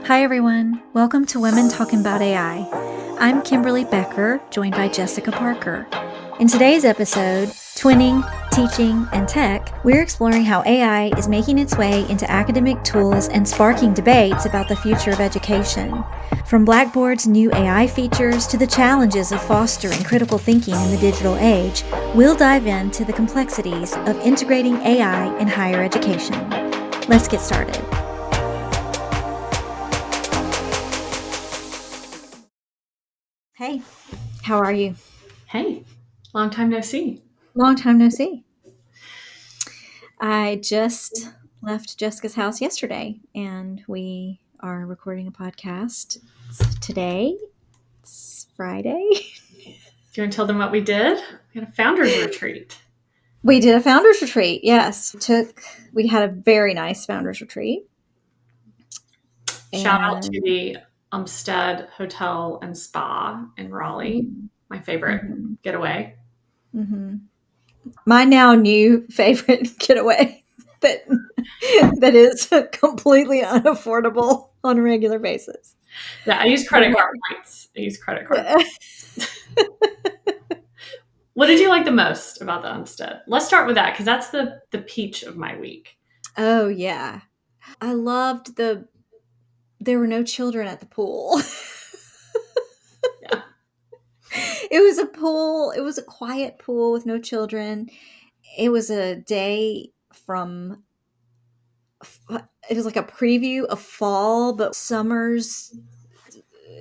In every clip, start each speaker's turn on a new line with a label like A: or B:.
A: Hi, everyone. Welcome to Women Talkin Bout AI. I'm Kimberly Becker, joined by Jessica Parker. In today's episode, Twinning, Teaching, and Tech, we're exploring how AI is making its way into academic tools and sparking debates about the future of education. From Blackboard's new AI features to the challenges of fostering critical thinking in the digital age, we'll dive into the complexities of integrating AI in higher education. Let's get started. Hey, how are you?
B: Hey, long time no see.
A: Long time no see. I just left Jessica's house yesterday and we are recording a podcast today. It's Friday.
B: Do you want to tell them what we did? We had a founders retreat.
A: We did a founders retreat. Yes. We had a very nice founders retreat.
B: Shout out to the Umstead Hotel and Spa in Raleigh, my favorite getaway.
A: Mm-hmm. My now new favorite getaway that is completely unaffordable on a regular basis.
B: Yeah, I use credit card points. What did you like the most about the Umstead? Let's start with that because that's the peach of my week.
A: Oh, yeah. I loved there were no children at the pool.
B: Yeah.
A: It was a pool. It was a quiet pool with no children. It was a day it was like a preview of fall, but summer's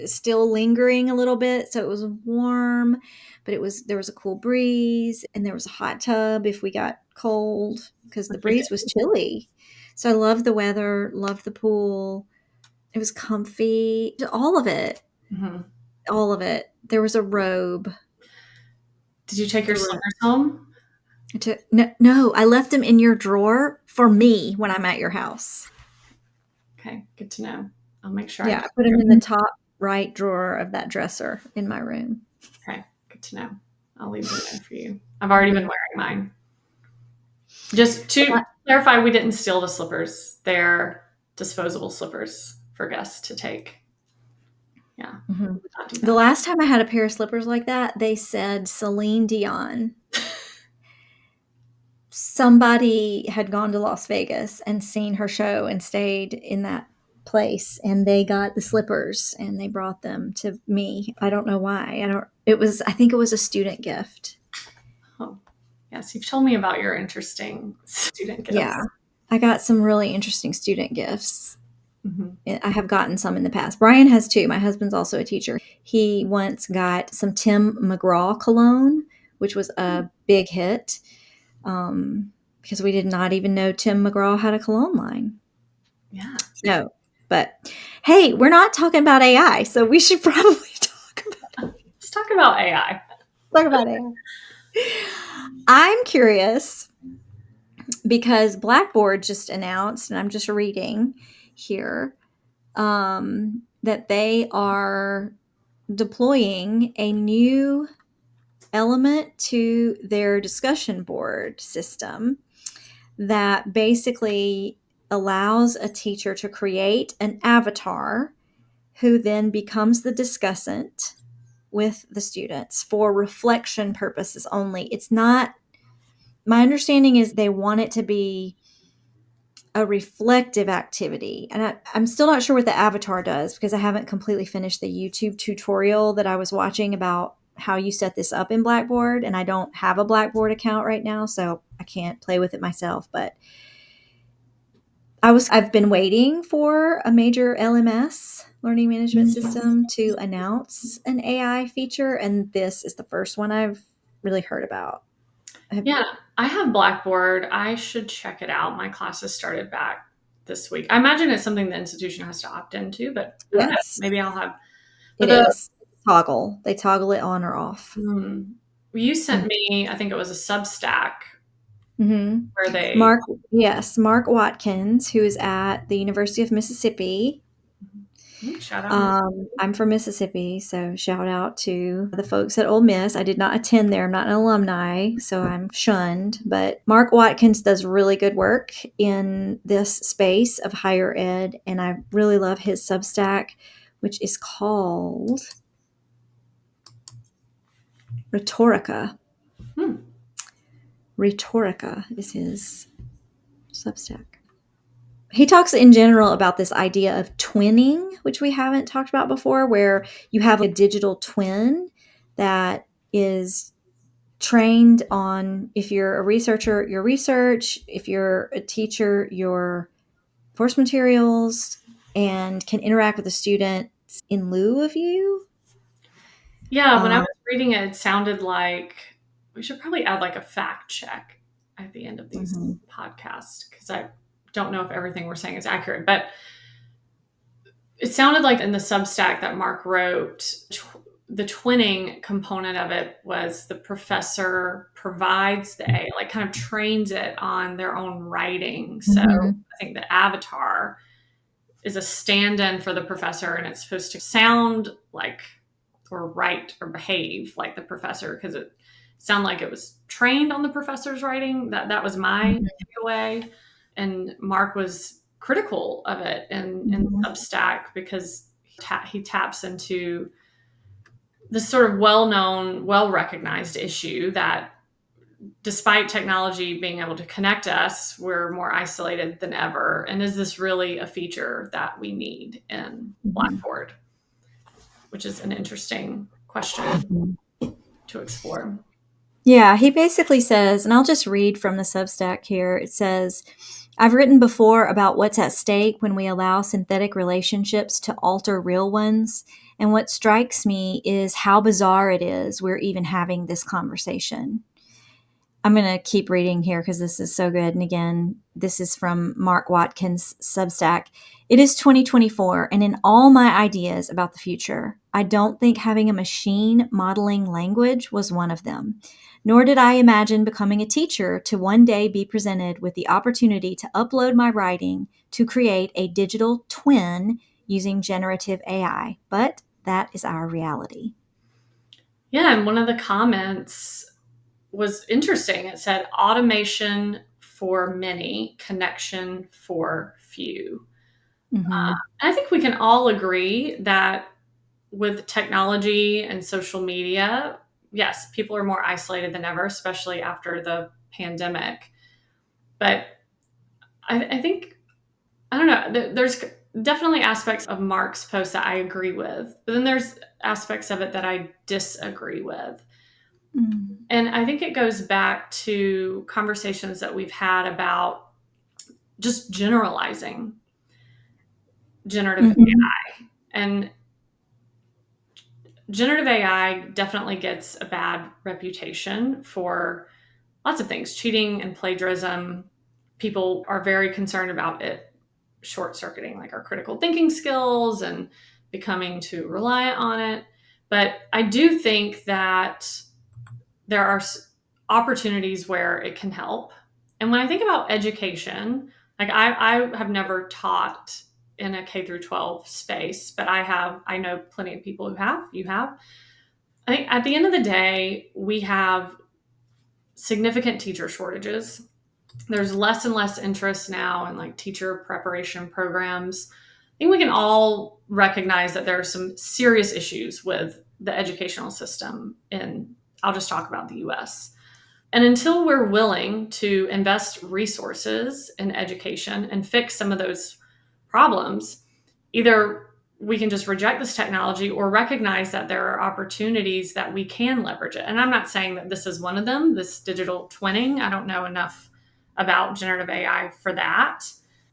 A: still lingering a little bit. So it was warm, but there was a cool breeze and there was a hot tub if we got cold because the breeze was chilly. So I loved the weather, loved the pool. It was comfy, all of it.
B: Mm-hmm.
A: All of it. There was a robe.
B: Did you take your slippers home?
A: No, I left them in your drawer for me when I'm at your house.
B: Okay, good to know. I'll make sure.
A: Yeah, I put them in the top right drawer of that dresser in my room.
B: Okay, good to know. I'll leave them there for you. I've already been wearing mine. Just to clarify, we didn't steal the slippers. They're disposable slippers for guests to take. Yeah.
A: Mm-hmm. The last time I had a pair of slippers like that, they said Celine Dion. Somebody had gone to Las Vegas and seen her show and stayed in that place, and they got the slippers and they brought them to me. I don't know why. I think it was a student gift.
B: Oh, yes. You've told me about your interesting student gifts.
A: Yeah. I got some really interesting student gifts.
B: Mm-hmm.
A: I have gotten some in the past. Brian has too. My husband's also a teacher. He once got some Tim McGraw cologne, which was a big hit because we did not even know Tim McGraw had a cologne line.
B: Yeah.
A: No, but hey, we're not talking about AI, so we should probably talk about it.
B: Let's talk about AI.
A: Talk about AI. I'm curious because Blackboard just announced, and I'm just reading here, that they are deploying a new element to their discussion board system that basically allows a teacher to create an avatar who then becomes the discussant with the students for reflection purposes only. It's not, my understanding is they want it to be a reflective activity. And I'm still not sure what the avatar does because I haven't completely finished the YouTube tutorial that I was watching about how you set this up in Blackboard. And I don't have a Blackboard account right now, so I can't play with it myself. But I've been waiting for a major LMS, learning management system, to announce an AI feature. And this is the first one I've really heard about.
B: Yeah, I have Blackboard. I should check it out. My classes started back this week. I imagine it's something the institution has to opt into, but yes, maybe I'll have.
A: It is toggle. They toggle it on or off.
B: You sent me, I think it was a Substack where they.
A: Mark Watkins, who is at the University of Mississippi,
B: Shout out.
A: I'm from Mississippi, so shout out to the folks at Ole Miss. I did not attend there. I'm not an alumni, so I'm shunned. But Mark Watkins does really good work in this space of higher ed, and I really love his Substack, which is called Rhetorica.
B: Hmm.
A: Rhetorica is his Substack. He talks in general about this idea of twinning, which we haven't talked about before, where you have a digital twin that is trained on, if you're a researcher, your research, if you're a teacher, your course materials, and can interact with the students in lieu of you.
B: Yeah, when I
A: Um,
B: was reading it, it sounded like we should probably add like a fact check at the end of these
A: mhm,
B: podcasts because I don't know if everything we're saying is accurate, but it sounded like in the Substack that Mark wrote, the twinning component of it was the professor provides the A, like kind of trains it on their own writing. So
A: mhm,
B: I think the avatar is a stand-in for the professor, and it's supposed to sound like or write or behave like the professor because it sounded like it was trained on the professor's writing. That was my
A: mhm,
B: takeaway. And Mark was critical of it in
A: mhm,
B: Substack because he taps into this sort of well-known, well-recognized issue that despite technology being able to connect us, we're more isolated than ever. And is this really a feature that we need in
A: mhm,
B: Blackboard? Which is an interesting question
A: mhm.
B: to explore.
A: Yeah, he basically says, and I'll just read from the Substack here. It says, I've written before about what's at stake when we allow synthetic relationships to alter real ones. And what strikes me is how bizarre it is we're even having this conversation. I'm going to keep reading here because this is so good. And again, this is from Mark Watkins' Substack. It is 2024, and in all my ideas about the future, I don't think having a machine modeling language was one of them. Nor did I imagine becoming a teacher to one day be presented with the opportunity to upload my writing to create a digital twin using generative AI. But that is our reality.
B: Yeah, and one of the comments was interesting. It said automation for many, connection for few.
A: Mm-hmm.
B: I think we can all agree that with technology and social media, yes, people are more isolated than ever, especially after the pandemic. But I think, I don't know, there's definitely aspects of Mark's post that I agree with, but then there's aspects of it that I disagree with.
A: Mm-hmm.
B: And I think it goes back to conversations that we've had about just generalizing generative
A: Mm-hmm.
B: AI. And generative AI definitely gets a bad reputation for lots of things, cheating and plagiarism. People are very concerned about it short circuiting like our critical thinking skills and becoming too reliant on it. But I do think that there are opportunities where it can help. And when I think about education, like I have never taught in a K through 12 space, but I know plenty of people who have. You have. I think at the end of the day, we have significant teacher shortages. There's less and less interest now in like teacher preparation programs. I think we can all recognize that there are some serious issues with the educational system in, I'll just talk about the US. And until we're willing to invest resources in education and fix some of those problems, either we can just reject this technology or recognize that there are opportunities that we can leverage it. And I'm not saying that this is one of them, this digital twinning. I don't know enough about generative AI for that.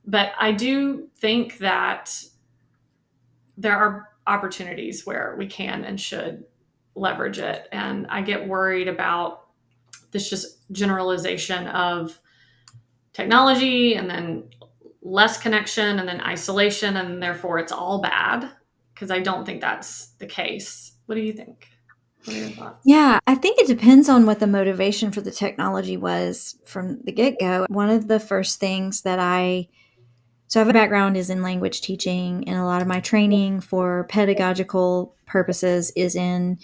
B: But I do think that there are opportunities where we can and should leverage it. And I get worried about this just generalization of technology and then less connection and then isolation and therefore it's all bad because I don't think that's the case. What do you think? What are your thoughts?
A: Yeah, I think it depends on what the motivation for the technology was from the get go. One of the first things that I So I have a background is in language teaching, and a lot of my training for pedagogical purposes is in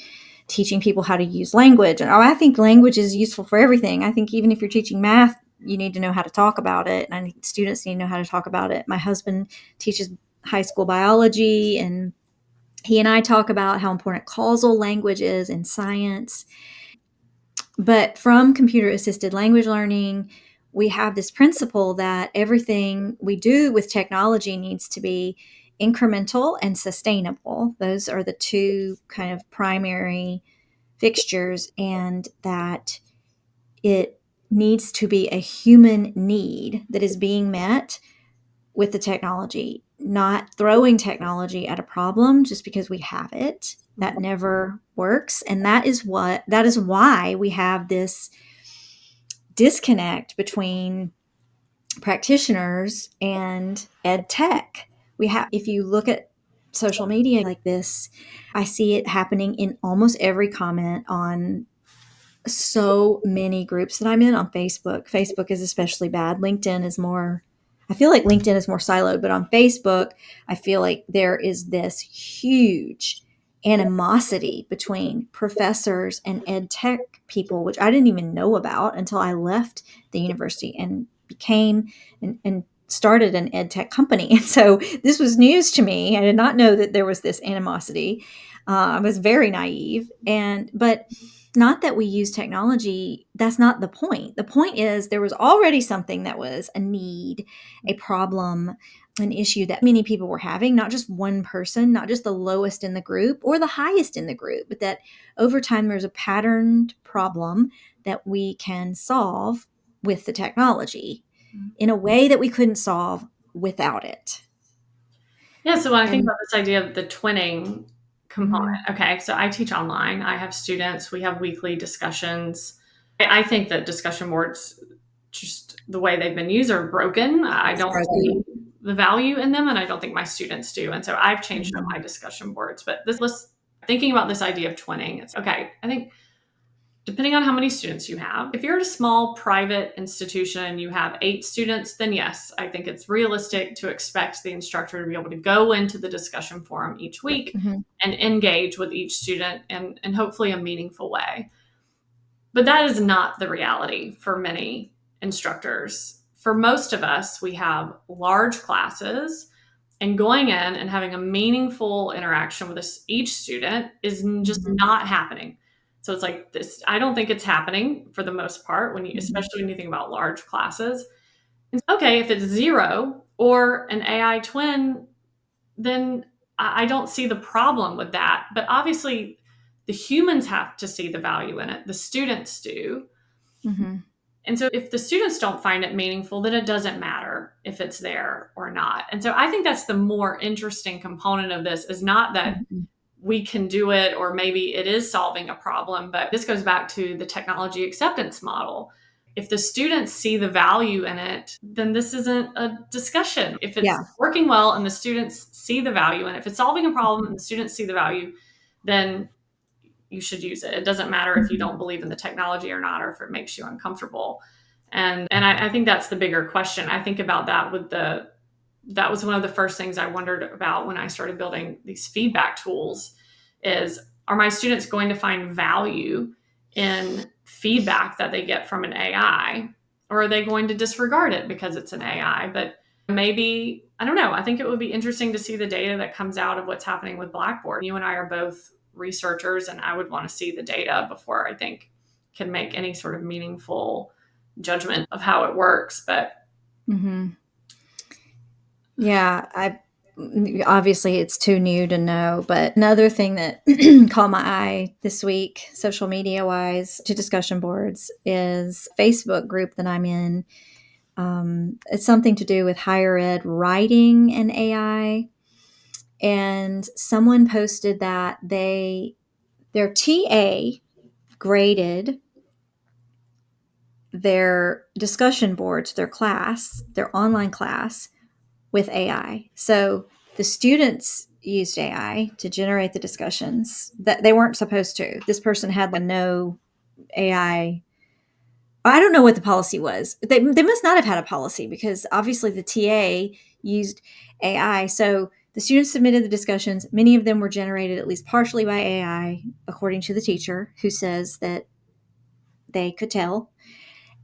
A: teaching people how to use language. And I think language is useful for everything. I think even if you're teaching math, you need to know how to talk about it, and I think students need to know how to talk about it. My husband teaches high school biology, and he and I talk about how important causal language is in science. But from computer assisted language learning, we have this principle that everything we do with technology needs to be incremental and sustainable. Those are the two kind of primary fixtures, and that it needs to be a human need that is being met with the technology, not throwing technology at a problem just because we have it. That never works. And that is why we have this disconnect between practitioners and ed tech. If you look at social media like this, I see it happening in almost every comment on so many groups that I'm in on Facebook. Facebook is especially bad. LinkedIn is more, I feel like LinkedIn is more siloed, but on Facebook, I feel like there is this huge animosity between professors and ed tech people, which I didn't even know about until I left the university and became and started an ed tech company. And so this was news to me. I did not know that there was this animosity. I was very naive, but not that we use technology. That's not the point. The point is there was already something that was a need, a problem, an issue that many people were having, not just one person, not just the lowest in the group or the highest in the group, but that over time there's a patterned problem that we can solve with the technology in a way that we couldn't solve without it.
B: Yeah, so when I think
A: And
B: about this idea of the twinning component,
A: mhm,
B: okay, so I teach online. I have students, we have weekly discussions. I think that discussion boards, just the way they've been used, are broken. I
A: it's
B: don't see
A: broken.
B: the value in them, and I don't think my students do. And so I've changed up
A: Mhm,
B: my discussion boards. But this list, thinking about this idea of twinning, it's okay. I think depending on how many students you have. If you're at a small private institution, you have 8 students, then yes, I think it's realistic to expect the instructor to be able to go into the discussion forum each week
A: mhm,
B: and engage with each student in hopefully a meaningful way. But that is not the reality for many instructors. For most of us, we have large classes, and going in and having a meaningful interaction with each student is just
A: mhm,
B: not happening. So it's like this. I don't think it's happening for the most part when you,
A: mhm,
B: especially when you think about large classes. And okay, if it's zero or an AI twin, then I don't see the problem with that. But obviously, the humans have to see the value in it. The students do.
A: mhm,
B: And so if the students don't find it meaningful, then it doesn't matter if it's there or not. And so I think that's the more interesting component of this, is not that
A: mhm,
B: we can do it or maybe it is solving a problem, but this goes back to the technology acceptance model. If the students see the value in it, then this isn't a discussion. If it's
A: yeah.
B: working well and the students see the value in it, if it's solving a problem and the students see the value, then you should use it. It doesn't matter if you
A: Mhm,
B: don't believe in the technology or not, or if it makes you uncomfortable. And I think that's the bigger question. I think about that with the that was one of the first things I wondered about when I started building these feedback tools is, are my students going to find value in feedback that they get from an AI, or are they going to disregard it because it's an AI? But maybe, I don't know. I think it would be interesting to see the data that comes out of what's happening with Blackboard. You and I are both researchers, and I would want to see the data before I think can make any sort of meaningful judgment of how it works. But
A: mhm. Yeah, I obviously it's too new to know, but another thing that caught my eye this week, social media wise, to discussion boards is Facebook group that I'm in. It's something to do with higher ed writing and AI, and someone posted that their TA graded their discussion boards, their online class with AI. So the students used AI to generate the discussions that they weren't supposed to. This person had like no AI. I don't know what the policy was. They must not have had a policy, because obviously the TA used AI. So the students submitted the discussions. Many of them were generated at least partially by AI, according to the teacher, who says that they could tell.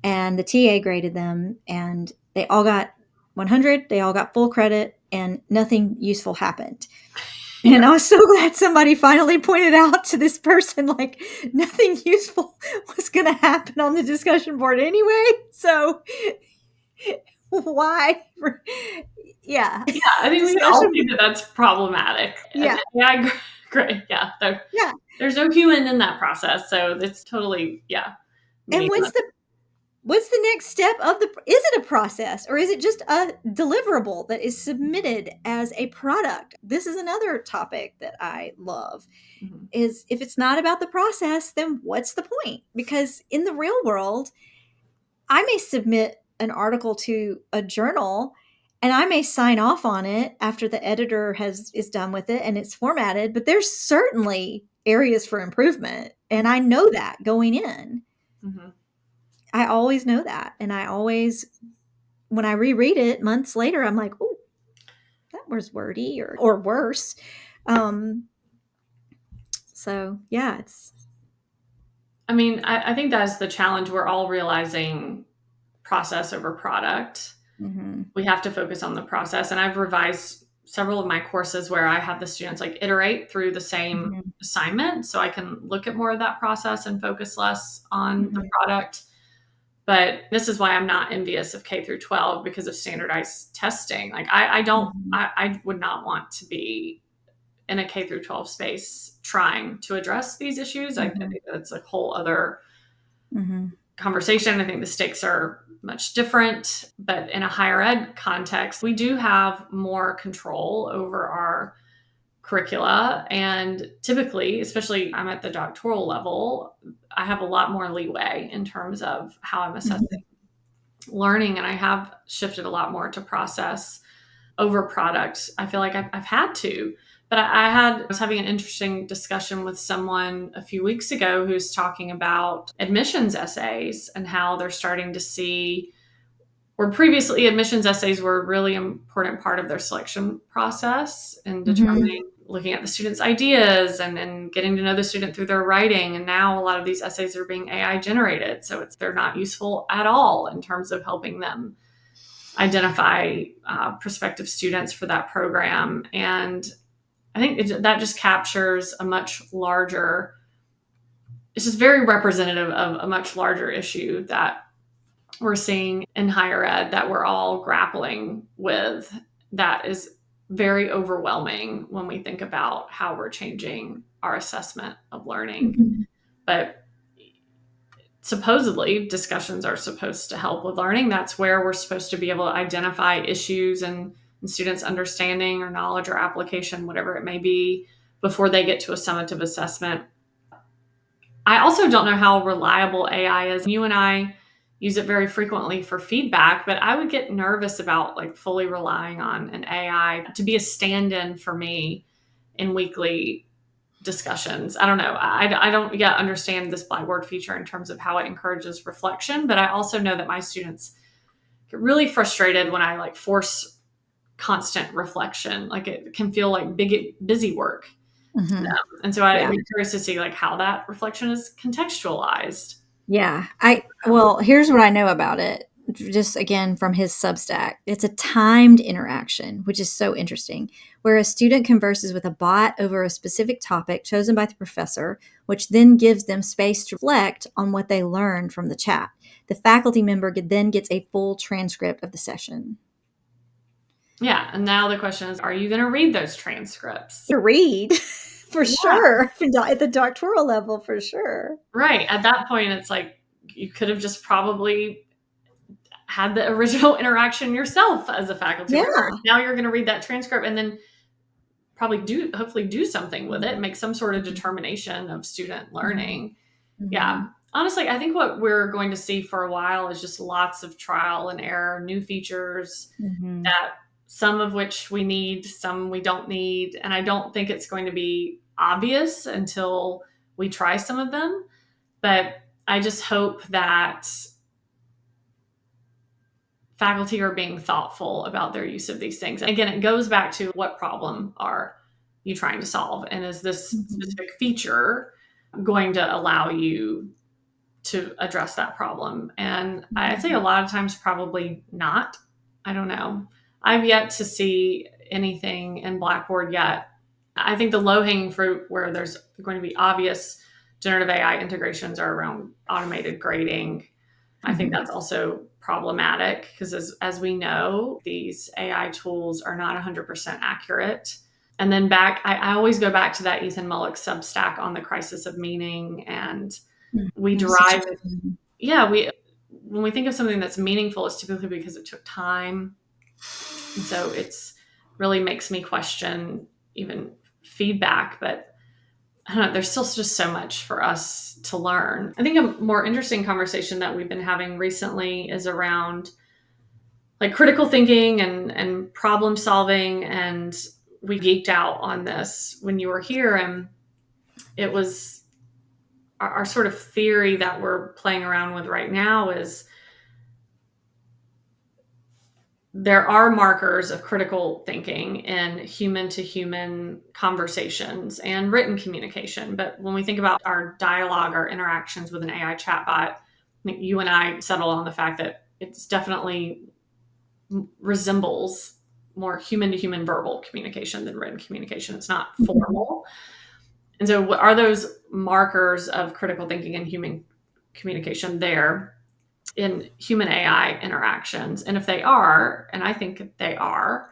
A: And the TA graded them, and they all got 100. They all got full credit, and nothing useful happened.
B: Yeah.
A: And I was so glad somebody finally pointed out to this person, like, nothing useful was going to happen on the discussion board anyway. So why? Yeah.
B: Yeah, I think we can all
A: Discussion.
B: see that that's problematic. And
A: Yeah.
B: AI, great, yeah.
A: Yeah.
B: There's no human in that process, so it's totally, yeah,
A: And
B: meaningless.
A: what's the next step of the, is it a process or is it just a deliverable that is submitted as a product? This is another topic that I love,
B: Mhm.
A: is if it's not about the process, then what's the point? Because in the real world, I may submit an article to a journal and I may sign off on it after the editor has is done with it and it's formatted, but there's certainly areas for improvement, and I know that going in.
B: Mhm.
A: I always know that, and I always, when I reread it months later, I'm like, "Oh, that was wordy or worse." Um, so yeah, it's
B: I mean, I think that's the challenge. We're all realizing process over product.
A: mhm,
B: We have to focus on the process. And I've revised several of my courses where I have the students like iterate through the same
A: mhm,
B: assignment so I can look at more of that process and focus less on the
A: mhm,
B: product. But this is why I'm not envious of K through 12 because of standardized testing. Like I don't,
A: mhm,
B: I would not want to be in a K through 12 space trying to address these issues. I
A: mhm,
B: think that's a whole other
A: mhm,
B: conversation. I think the stakes are much different, but in a higher ed context, we do have more control over our curricula. And typically, especially I'm at the doctoral level, I have a lot more leeway in terms of how I'm
A: mhm,
B: assessing learning. And I have shifted a lot more to process over product. I feel like I've had to. But I was having an interesting discussion with someone a few weeks ago who's talking about admissions essays and how they're starting to see where previously admissions essays were a really important part of their selection process and
A: mhm,
B: determining looking at the student's ideas and getting to know the student through their writing. And now a lot of these essays are being AI generated. So they're not useful at all in terms of helping them identify prospective students for that program. And I think that just captures a much larger, it's just very representative of a much larger issue that we're seeing in higher ed that we're all grappling with, that is very overwhelming when we think about how we're changing our assessment of learning.
A: mhm,
B: But supposedly discussions are supposed to help with learning. That's where we're supposed to be able to identify issues and students understanding or knowledge or application, whatever it may be, before they get to a summative assessment. I also don't know how reliable AI is. You and I use it very frequently for feedback, but I would get nervous about like fully relying on an AI to be a stand-in for me in weekly discussions. I don't know. I don't yet understand this Blackboard feature in terms of how it encourages reflection, but I also know that my students get really frustrated when I like force constant reflection. Like it can feel like busy work to
A: mhm.
B: them. And so I'd
A: Yeah.
B: be curious to see like how that reflection is contextualized.
A: Yeah. Well, here's what I know about it. Just again from his Substack. It's a timed interaction, which is so interesting, where a student converses with a bot over a specific topic chosen by the professor, which then gives them space to reflect on what they learned from the chat. The faculty member then gets a full transcript of the session.
B: Yeah. And now the question is, are you going to read those transcripts?
A: To read, for
B: Yeah.
A: sure, at the doctoral level, for sure.
B: Right. At that point, it's like you could have just probably had the original interaction yourself as a faculty member.
A: Yeah.
B: Now you're going to read that transcript and then probably hopefully do something with it, make some sort of
A: Mhm.
B: determination of student
A: Mhm.
B: learning. Yeah.
A: Mhm.
B: Honestly, I think what we're going to see for a while is just lots of trial and error, new features
A: Mhm.
B: that some of which we need, some we don't need. And I don't think it's going to be obvious until we try some of them. But I just hope that faculty are being thoughtful about their use of these things. And again, it goes back to what problem are you trying to solve? And is this
A: Mhm.
B: specific feature going to allow you to address that problem? And I'd say a
A: Mhm.
B: lot of times, probably not. I don't know. I've yet to see anything in Blackboard yet. I think the low hanging fruit where there's going to be obvious generative AI integrations are around automated grading. I think
A: Mhm.
B: that's also problematic because, as we know, these AI tools are not 100% accurate. And then I always go back to that Ethan Mullick Substack on the crisis of meaning. And
A: Mm,
B: we
A: that was such a
B: derive,
A: good one.
B: yeah, when we think of something that's meaningful, it's typically because it took time. And so it's really makes me question even feedback. But I don't know, there's still just so much for us to learn. I think a more interesting conversation that we've been having recently is around like critical thinking and problem solving. And we geeked out on this when you were here. And it was our sort of theory that we're playing around with right now is there are markers of critical thinking in human to human conversations and written communication. But when we think about our dialogue, our interactions with an AI chatbot, I think you and I settle on the fact that it's definitely resembles more human to human verbal communication than written communication. It's not
A: Mhm.
B: formal. And so, what are those markers of critical thinking and human communication there in human AI interactions? And if they are, and I think they are,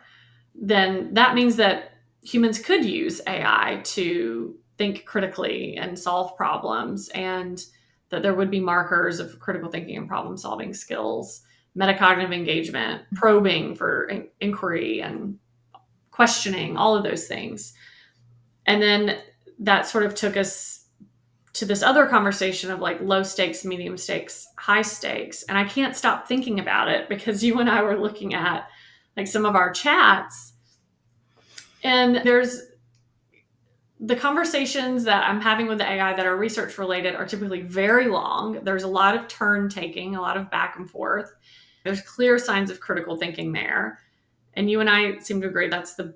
B: then that means that humans could use AI to think critically and solve problems, and that there would be markers of critical thinking and problem solving skills, metacognitive engagement, probing for inquiry and questioning, all of those things. And then that sort of took us to this other conversation of like low stakes, medium stakes, high stakes. And I can't stop thinking about it because you and I were looking at like some of our chats, and there's the conversations that I'm having with the AI that are research related are typically very long. There's a lot of turn taking, a lot of back and forth. There's clear signs of critical thinking there. And you and I seem to agree that's the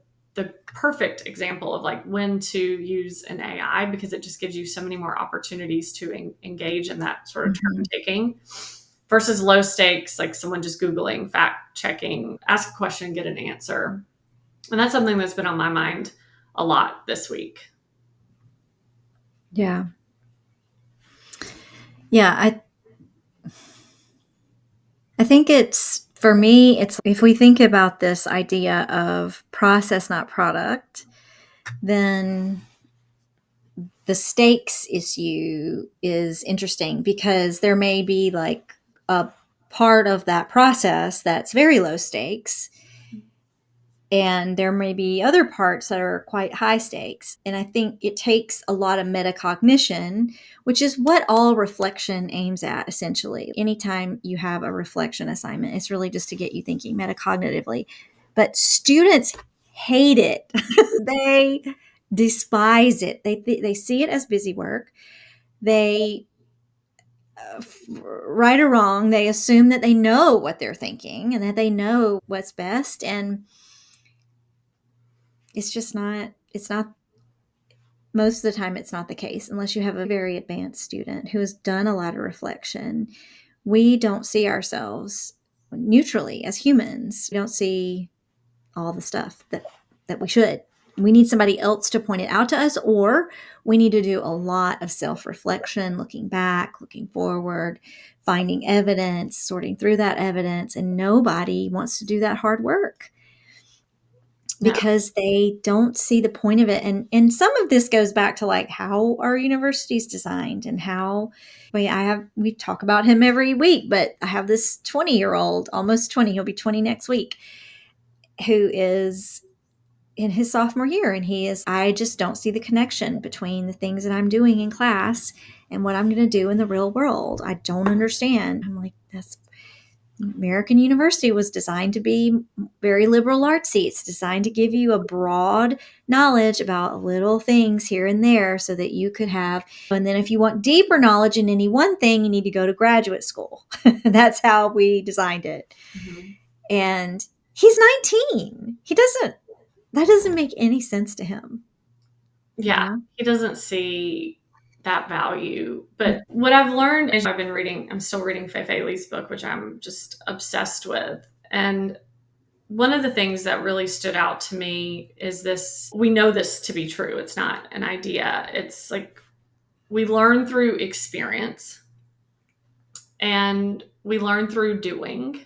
B: perfect example of like when to use an AI, because it just gives you so many more opportunities to engage in that sort of turn
A: Mhm.
B: taking versus low stakes, like someone just Googling, fact checking, ask a question, get an answer. And that's something that's been on my mind a lot this week.
A: Yeah. Yeah, I think it's for me, it's if we think about this idea of process, not product, then the stakes issue is interesting because there may be like a part of that process that's very low stakes, and there may be other parts that are quite high stakes. And I think it takes a lot of metacognition, which is what all reflection aims at essentially. Anytime you have a reflection assignment, it's really just to get you thinking metacognitively. But students hate it. They despise it. They see it as busy work. They right or wrong, they assume that they know what they're thinking and that they know what's best, and it's not most of the time it's not the case unless you have a very advanced student who has done a lot of reflection. We don't see ourselves neutrally as humans. We don't see all the stuff that we should. We need somebody else to point it out to us, or we need to do a lot of self-reflection, looking back, looking forward, finding evidence, sorting through that evidence, and nobody wants to do that hard work
B: No.
A: because they don't see the point of it. And some of this goes back to like how are universities designed and how we talk about him every week, but I have this 20-year-old, almost 20, he'll be 20 next week, who is in his sophomore year, and I just don't see the connection between the things that I'm doing in class and what I'm going to do in the real world. I don't understand. I'm like, American University was designed to be very liberal artsy. It's designed to give you a broad knowledge about little things here and there so that you could have. And then if you want deeper knowledge in any one thing, you need to go to graduate school. That's how we designed it.
B: Mm-hmm.
A: And he's 19. That doesn't make any sense to him. You
B: Yeah,
A: know?
B: he doesn't see that value. But what I've learned is I'm still reading Feifei Lee's book, which I'm just obsessed with. And one of the things that really stood out to me is this: we know this to be true. It's not an idea. It's like we learn through experience and we learn through doing.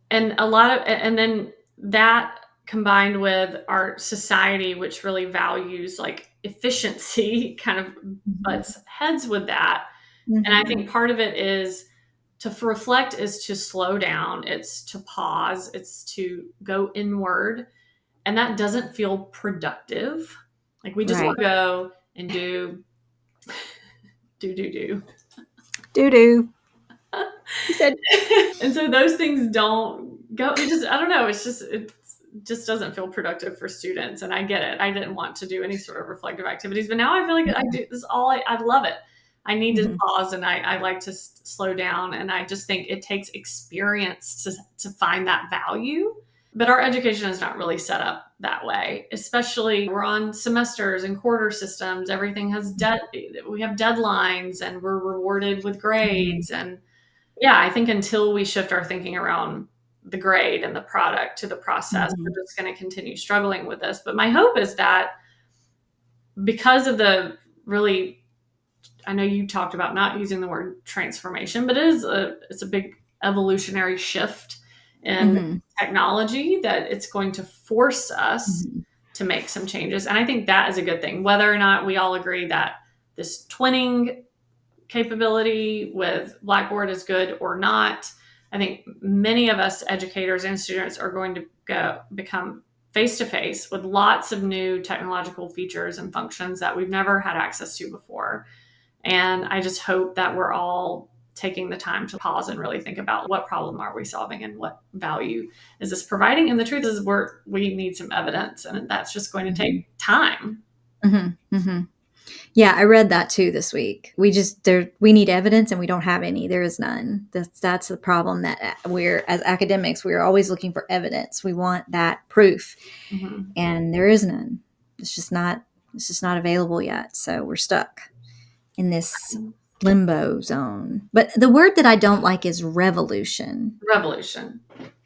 B: And then that combined with our society, which really values like efficiency, kind of butts heads with that. And I
A: Mm-hmm.
B: think part of it is to reflect, is to slow down, it's to pause, it's to go inward. And that doesn't feel productive. Like we just want
A: Right.
B: to go and do.
A: Doo doo. He said,
B: And so those things don't go. I don't know. It just doesn't feel productive for students. And I get it. I didn't want to do any sort of reflective activities, but now I feel like I do this all. I love it. I need to
A: mm-hmm.
B: pause, and I like to slow down. And I just think it takes experience to find that value. But our education is not really set up that way, especially we're on semesters and quarter systems. Everything has we have deadlines and we're rewarded with grades. And yeah, I think until we shift our thinking around the grade and the product to the process,
A: Mm-hmm.
B: we're just going to continue struggling with this. But my hope is that because of the really, I know you talked about not using the word transformation, but it's a big evolutionary shift in
A: Mm-hmm.
B: technology, that it's going to force us
A: Mm-hmm.
B: to make some changes. And I think that is a good thing, whether or not we all agree that this twinning capability with Blackboard is good or not. I think many of us educators and students are going to become face to face with lots of new technological features and functions that we've never had access to before. And I just hope that we're all taking the time to pause and really think about what problem are we solving and what value is this providing. And the truth is we need some evidence, and that's just going to
A: Mm-hmm.
B: take time.
A: Mm-hmm. Mm-hmm. Yeah, I read that too this week. We need evidence and we don't have any. There is none. That's the problem, that we're, as academics, we're always looking for evidence. We want that proof,
B: Mm-hmm.
A: and there is none. It's just not available yet. So we're stuck in this limbo zone. But the word that I don't like is revolution.
B: Revolution.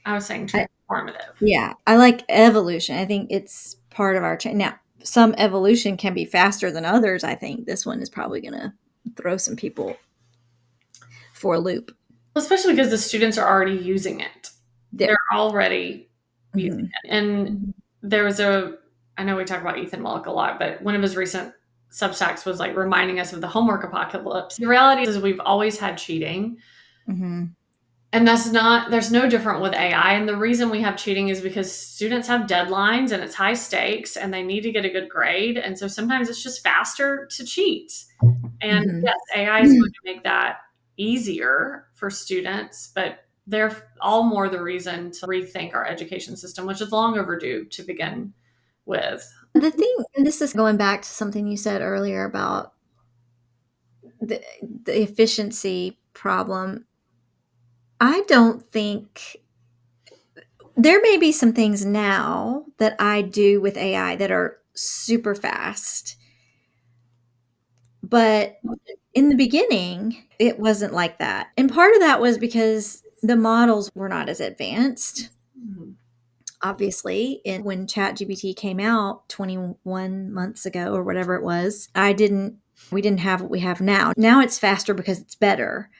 B: I was saying transformative.
A: Yeah, I like evolution. I think it's part of our change. Now, some evolution can be faster than others. I think this one is probably going to throw some people for a loop.
B: Well, especially because the students are already using it.
A: Yeah.
B: They're already using
A: Mhm.
B: it. And
A: Mhm.
B: there was I know we talk about Ethan Welk a lot, but one of his recent Substacks was like reminding us of the homework apocalypse. The reality is we've always had cheating.
A: Mhm.
B: And there's no different with AI. And the reason we have cheating is because students have deadlines and it's high stakes and they need to get a good grade. And so sometimes it's just faster to cheat. And
A: Mhm.
B: yes, AI is going to make that easier for students, but they're all more the reason to rethink our education system, which is long overdue to begin with.
A: The thing, and this is going back to something you said earlier about the, the efficiency problem. I don't think there may be some things now that I do with AI that are super fast, but in the beginning, it wasn't like that. And part of that was because the models were not as advanced,
B: Mhm.
A: obviously. And when ChatGPT came out 21 months ago or whatever it was, we didn't have what we have now. Now it's faster because it's better.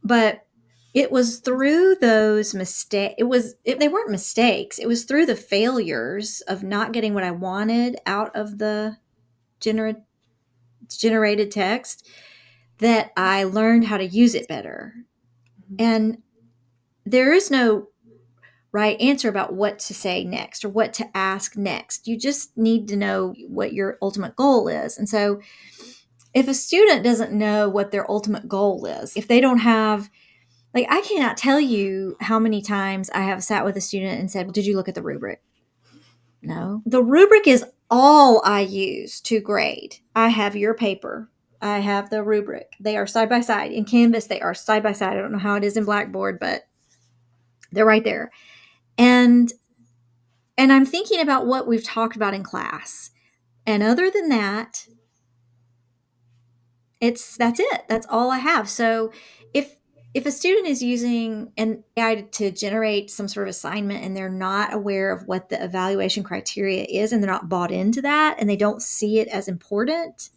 A: But it was through those mistakes. They weren't mistakes. It was through the failures of not getting what I wanted out of the gener- generated text that I learned how to use it better. And there is no right answer about what to say next or what to ask next. You just need to know what your ultimate goal is. And so if a student doesn't know what their ultimate goal is, if they don't have Like, I cannot tell you how many times I have sat with a student and said, well, did you look at the rubric? No. The rubric is all I use to grade. I have your paper. I have the rubric. They are side by side. In Canvas, they are side by side. I don't know how it is in Blackboard, but they're right there. And I'm thinking about what we've talked about in class. And other than that, that's it. That's all I have. So if a student is using an AI to generate some sort of assignment and they're not aware of what the evaluation criteria is and they're not bought into that and they don't see it as important,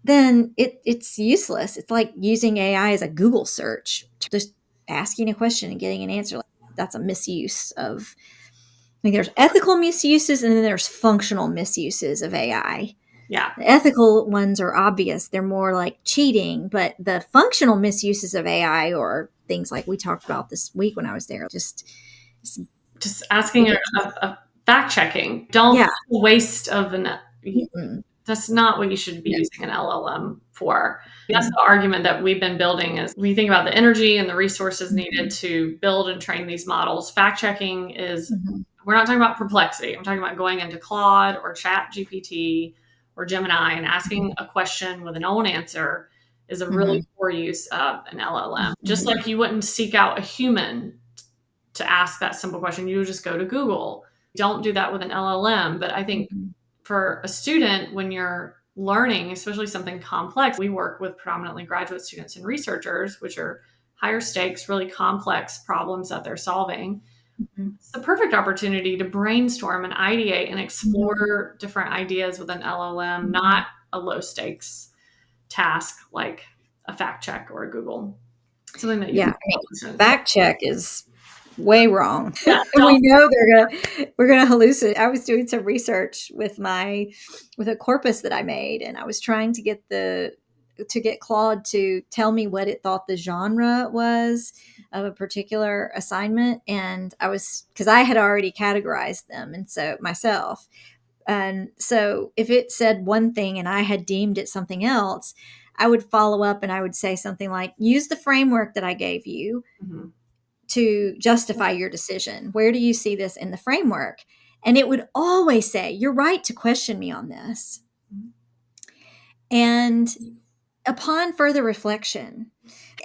A: then it's useless. It's like using AI as a Google search, just asking a question and getting an answer. That's a misuse of, I mean, there's ethical misuses and then there's functional misuses of AI.
B: Yeah.
A: The ethical ones are obvious. They're more like cheating, but the functional misuses of AI or things like we talked about this week when I was there, just
B: asking a fact checking. Don't
A: yeah.
B: waste of an.
A: Mm-mm.
B: That's not what you should be
A: No.
B: using an LLM for. That's the argument that we've been building is when you think about the energy and the resources needed to build and train these models, fact checking is,
A: Mm-hmm.
B: we're not talking about perplexity. I'm talking about going into Claude or Chat GPT or Gemini and asking a question with a known answer is a
A: Mm-hmm.
B: really poor use of an LLM. Just
A: Mm-hmm.
B: like you wouldn't seek out a human to ask that simple question, you would just go to Google. Don't do that with an LLM. But I think
A: Mm-hmm.
B: for a student, when you're learning, especially something complex, we work with predominantly graduate students and researchers, which are higher stakes, really complex problems that they're solving.
A: Mm-hmm.
B: It's the perfect opportunity to brainstorm and ideate and
A: Mm-hmm.
B: explore different ideas with an LLM,
A: Mm-hmm.
B: not a low stakes task like a fact check or a Google. Something that you
A: Yeah,
B: can
A: I mean,
B: listen.
A: fact check is way wrong.
B: Yeah,
A: And
B: don't.
A: we know we're gonna hallucinate. I was doing some research with a corpus that I made, and I was trying to get Claude to tell me what it thought the genre was of a particular assignment, and I was because I had already categorized them, and so myself. And so if it said one thing and I had deemed it something else, I would follow up and I would say something like, use the framework that I gave you
B: Mhm.
A: to justify your decision. Where do you see this in the framework? And it would always say, you're right to question me on this. And upon further reflection,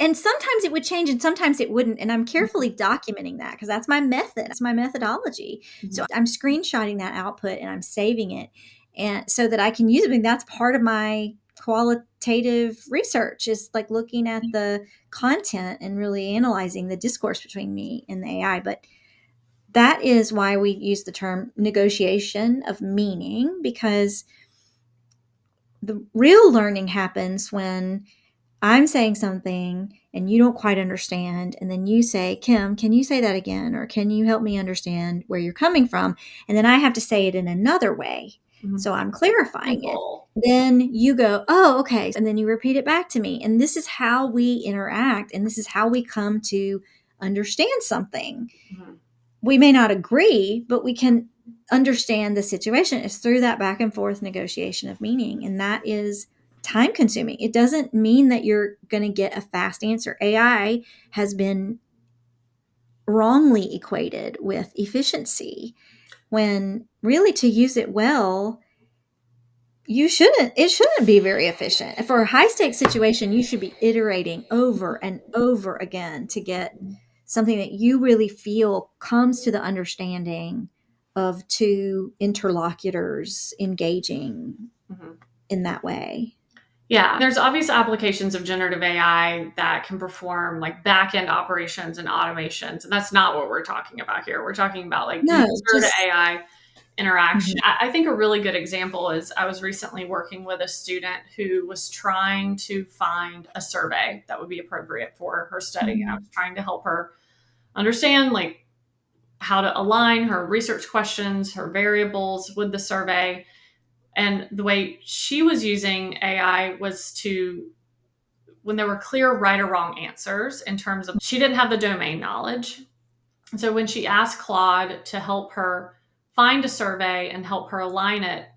A: and sometimes it would change and sometimes it wouldn't. And I'm carefully documenting that because that's my method, that's my methodology. So I'm screenshotting that output and I'm saving it and so that I can use it. I mean, that's part of my qualitative research is like looking at the content and really analyzing the discourse between me and the AI. But that is why we use the term negotiation of meaning, because the real learning happens when I'm saying something and you don't quite understand. And then you say, Kim, can you say that again? Or can you help me understand where you're coming from? And then I have to say it in another way.
B: Mhm.
A: So I'm clarifying it.
B: Simple.
A: Then you go, oh, okay. And then you repeat it back to me. And this is how we interact. And this is how we come to understand something.
B: Mhm.
A: We may not agree, but we can understand the situation. It's through that back and forth negotiation of meaning. And that is time consuming. It doesn't mean that you're going to get a fast answer. AI has been wrongly equated with efficiency when really to use it well, it shouldn't be very efficient. For a high stakes situation, you should be iterating over and over again to get something that you really feel comes to the understanding of two interlocutors engaging
B: Mhm.
A: in that way.
B: Yeah, there's obvious applications of generative AI that can perform like back end operations and automations. And that's not what we're talking about here. We're talking about like
A: No,
B: user to
A: just
B: AI interaction.
A: mhm,
B: I think a really good example is I was recently working with a student who was trying to find a survey that would be appropriate for her study. And I
A: mhm,
B: was trying to help her understand like how to align her research questions, her variables with the survey. And the way she was using AI was to, when there were clear right or wrong answers in terms of, she didn't have the domain knowledge. And so when she asked Claude to help her find a survey and help her align it,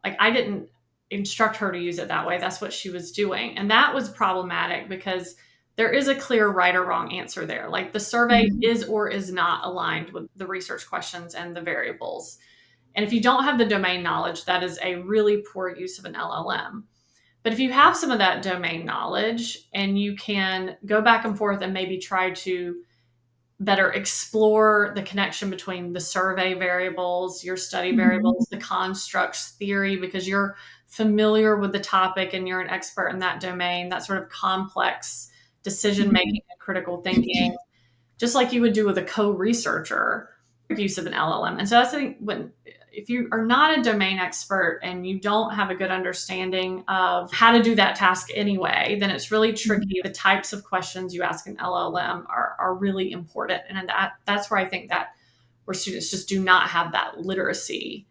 B: like I didn't instruct her to use it that way. That's what she was doing. And that was problematic because there is a clear right or wrong answer there. Like the survey
A: Mhm.
B: is or is not aligned with the research questions and the variables. And if you don't have the domain knowledge, that is a really poor use of an LLM. But if you have some of that domain knowledge and you can go back and forth and maybe try to better explore the connection between the survey variables, your study
A: Mhm.
B: variables, the constructs theory, because you're familiar with the topic and you're an expert in that domain, that sort of complex decision
A: Mhm.
B: making and critical thinking, just like you would do with a co-researcher, use of an LLM. And so that's the thing, when if you are not a domain expert and you don't have a good understanding of how to do that task anyway, then it's really
A: Mhm.
B: tricky. The types of questions you ask an LLM are really important. And that's where I think that where students just do not have that literacy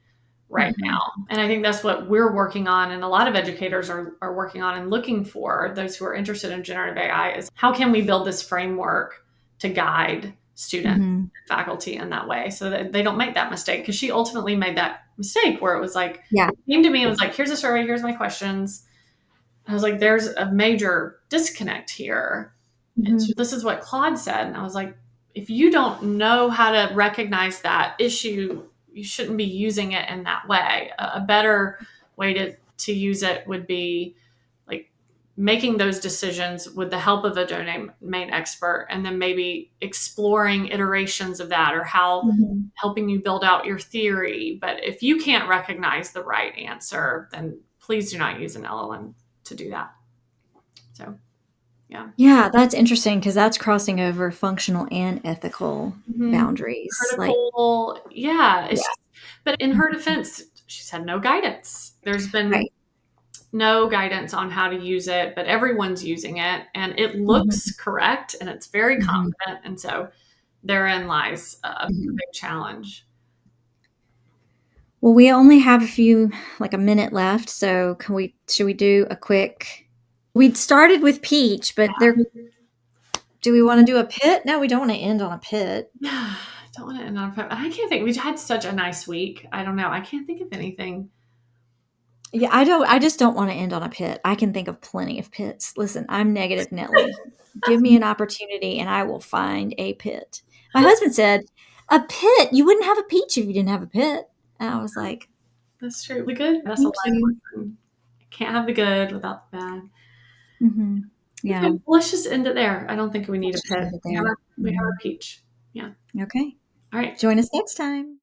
B: right
A: Mhm.
B: now. And I think that's what we're working on, and a lot of educators are working on and looking for, those who are interested in generative AI, is how can we build this framework to guide students
A: Mhm.
B: and faculty in that way so that they don't make that mistake. Because she ultimately made that mistake where it was like,
A: Yeah.
B: it came to me and was like, here's a survey, here's my questions. I was like, there's a major disconnect here. And
A: Mhm.
B: this is what Claude said. And I was like, if you don't know how to recognize that issue, you shouldn't be using it in that way. A better way to use it would be like making those decisions with the help of a domain expert, and then maybe exploring iterations of that, or how
A: Mhm.
B: helping you build out your theory. But if you can't recognize the right answer, then please do not use an LLM to do that. So, yeah.
A: Yeah, that's interesting because that's crossing over functional and ethical
B: Mhm.
A: boundaries. Like,
B: Critical, yeah.
A: yeah.
B: But in her
A: Mhm.
B: defense, she's had no guidance. There's been
A: Right.
B: no guidance on how to use it, but everyone's using it and it looks
A: Mhm.
B: correct and it's very
A: Mhm.
B: confident. And so therein lies a
A: Mhm.
B: big challenge.
A: Well, we only have like a minute left, so should we do a quick we'd started with peach, but do we wanna do a pit? No, we don't wanna end on a pit.
B: Yeah, I don't want to end on a I can't think. We've had such a nice week. I don't know. I can't think of anything.
A: Yeah, I just don't wanna end on a pit. I can think of plenty of pits. Listen, I'm negative Nelly. Give me an opportunity and I will find a pit. My husband said, "A pit? You wouldn't have a peach if you didn't have a pit." And I was like,
B: That's true. The good. That's a
A: "Thank
B: life
A: you."
B: lesson. Can't have the good without the bad.
A: Mhm.
B: Okay,
A: Yeah,
B: well, let's just end it there. I don't think we need a
A: let's just
B: pit.
A: end it
B: We have
A: there.
B: we have our
A: Mhm.
B: peach. Yeah.
A: Okay.
B: All right.
A: Join us next time.